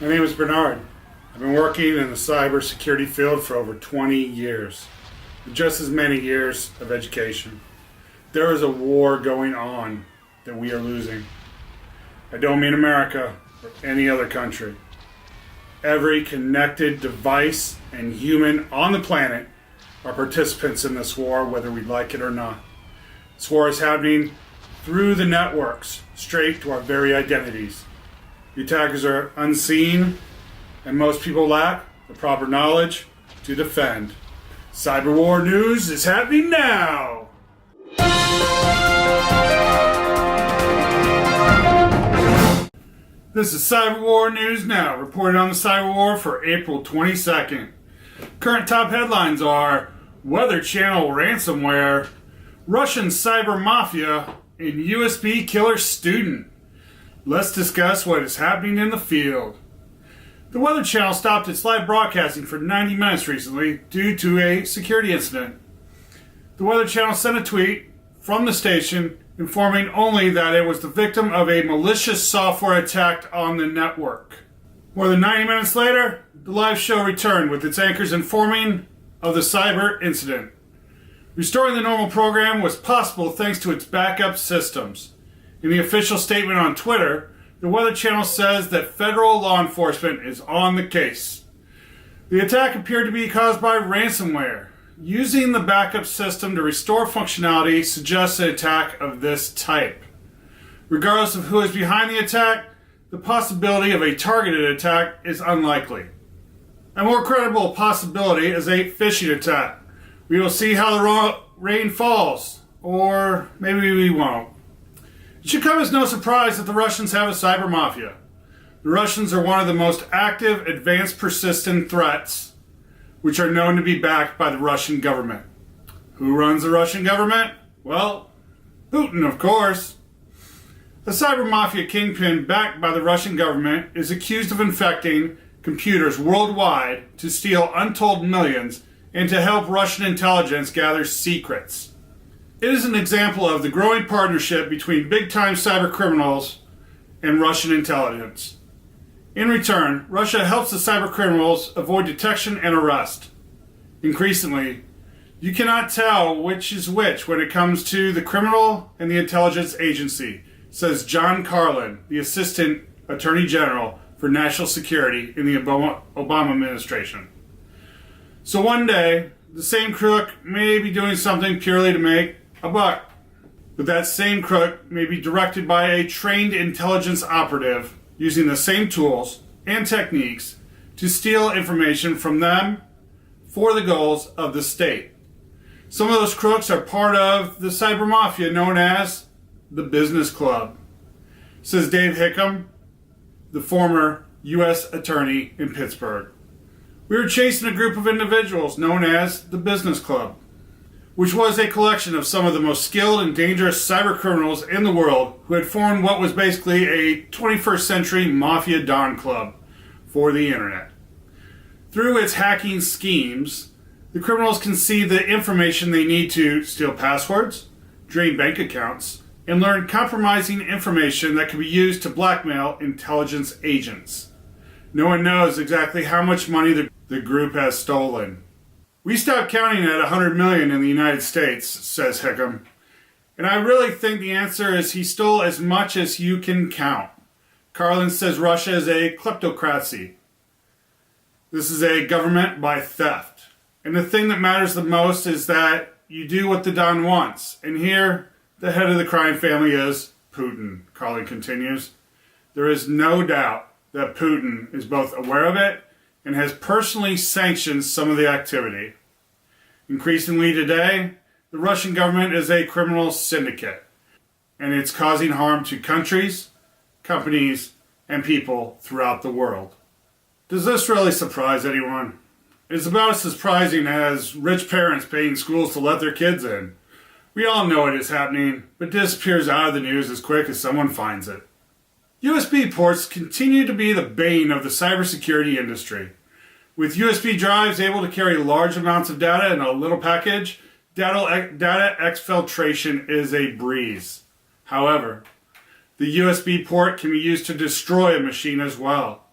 My name is Bernard. I've been working in the cybersecurity field for over 20 years, with just as many years of education. There is a war going on that we are losing. I don't mean America or any other country. Every connected device and human on the planet are participants in this war, whether we like it or not. This war is happening through the networks, straight to our very identities. The attackers are unseen, and most people lack the proper knowledge to defend. Cyber war news is happening now! This is Cyber War News Now, reported on the Cyber War for April 22nd. Current top headlines are Weather Channel ransomware, Russian cyber mafia, and USB killer student. Let's discuss what is happening in the field. The Weather Channel stopped its live broadcasting for 90 minutes recently due to a security incident. The Weather Channel sent a tweet from the station informing only that it was the victim of a malicious software attack on the network. More than 90 minutes later, the live show returned with its anchors informing of the cyber incident. Restoring the normal program was possible thanks to its backup systems. In the official statement on Twitter, the Weather Channel says that federal law enforcement is on the case. The attack appeared to be caused by ransomware. Using the backup system to restore functionality suggests an attack of this type. Regardless of who is behind the attack, the possibility of a targeted attack is unlikely. A more credible possibility is a phishing attack. We will see how the rain falls, or maybe we won't. It should come as no surprise that the Russians have a cyber mafia. The Russians are one of the most active, advanced, persistent threats, which are known to be backed by the Russian government. Who runs the Russian government? Well, Putin, of course. A cyber mafia kingpin backed by the Russian government is accused of infecting computers worldwide to steal untold millions and to help Russian intelligence gather secrets. It is an example of the growing partnership between big-time cyber criminals and Russian intelligence. In return, Russia helps the cyber criminals avoid detection and arrest. Increasingly, you cannot tell which is which when it comes to the criminal and the intelligence agency, says John Carlin, the Assistant Attorney General for National Security in the Obama administration. So one day, the same crook may be doing something purely to make a buck. But that same crook may be directed by a trained intelligence operative using the same tools and techniques to steal information from them for the goals of the state. Some of those crooks are part of the cyber mafia known as the Business Club, says Dave Hickam, the former U.S. Attorney in Pittsburgh. We were chasing a group of individuals known as the Business Club, which was a collection of some of the most skilled and dangerous cyber criminals in the world who had formed what was basically a 21st century mafia don club for the internet. Through its hacking schemes, the criminals can see the information they need to steal passwords, drain bank accounts, and learn compromising information that can be used to blackmail intelligence agents. No one knows exactly how much money the group has stolen. We stopped counting at 100 million in the United States, says Hickam. And I really think the answer is he stole as much as you can count. Carlin says Russia is a kleptocracy. This is a government by theft. And the thing that matters the most is that you do what the Don wants. And here, the head of the crime family is Putin, Carlin continues. There is no doubt that Putin is both aware of it and has personally sanctioned some of the activity. Increasingly today, the Russian government is a criminal syndicate, and it's causing harm to countries, companies, and people throughout the world. Does this really surprise anyone? It's about as surprising as rich parents paying schools to let their kids in. We all know it is happening, but disappears out of the news as quick as someone finds it. USB ports continue to be the bane of the cybersecurity industry. With USB drives able to carry large amounts of data in a little package, data exfiltration is a breeze. However, the USB port can be used to destroy a machine as well.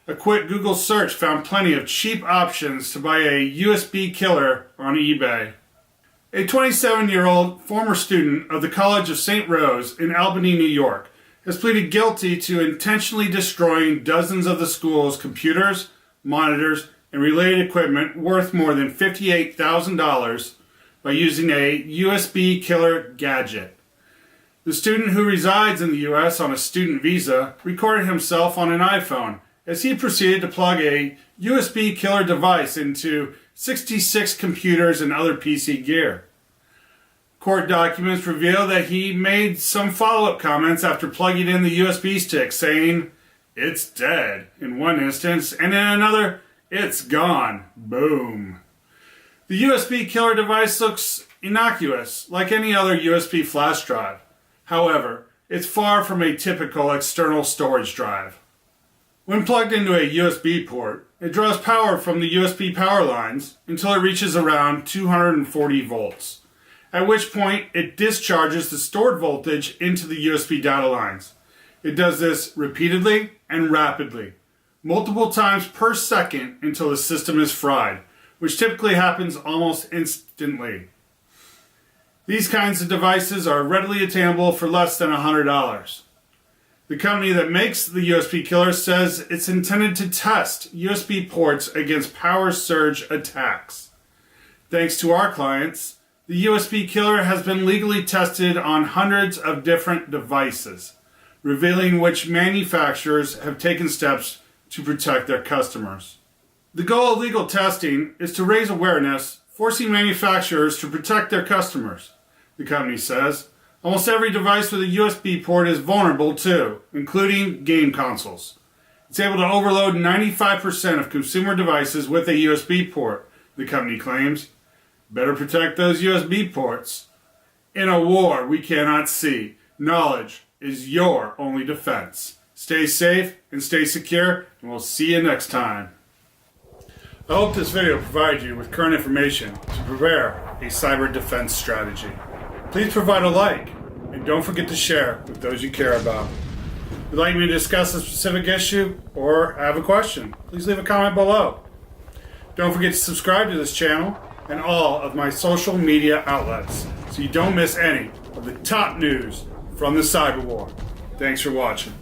A quick Google search found plenty of cheap options to buy a USB killer on eBay. A 27-year-old former student of the College of St. Rose in Albany, New York, has pleaded guilty to intentionally destroying dozens of the school's computers, monitors, and related equipment worth more than $58,000 by using a USB killer gadget. The student, who resides in the U.S. on a student visa, recorded himself on an iPhone as he proceeded to plug a USB killer device into 66 computers and other PC gear. Court documents reveal that he made some follow-up comments after plugging in the USB stick, saying, "It's dead," in one instance, and in another, "It's gone." Boom. The USB killer device looks innocuous, like any other USB flash drive. However, it's far from a typical external storage drive. When plugged into a USB port, it draws power from the USB power lines until it reaches around 240 volts, at which point it discharges the stored voltage into the USB data lines. It does this repeatedly and rapidly, multiple times per second until the system is fried, which typically happens almost instantly. These kinds of devices are readily attainable for less than $100. The company that makes the USB killer says it's intended to test USB ports against power surge attacks. Thanks to our clients, the USB killer has been legally tested on hundreds of different devices, revealing which manufacturers have taken steps to protect their customers. The goal of legal testing is to raise awareness, forcing manufacturers to protect their customers. The company says almost every device with a USB port is vulnerable too, including game consoles. It's able to overload 95% of consumer devices with a USB port, the company claims. Better protect those USB ports. In a war we cannot see, knowledge is your only defense. Stay safe and stay secure, and we'll see you next time. I hope this video provided you with current information to prepare a cyber defense strategy. Please provide a like, and don't forget to share with those you care about. If you'd like me to discuss a specific issue or have a question, please leave a comment below. Don't forget to subscribe to this channel and all of my social media outlets so you don't miss any of the top news from the cyber war. Thanks for watching.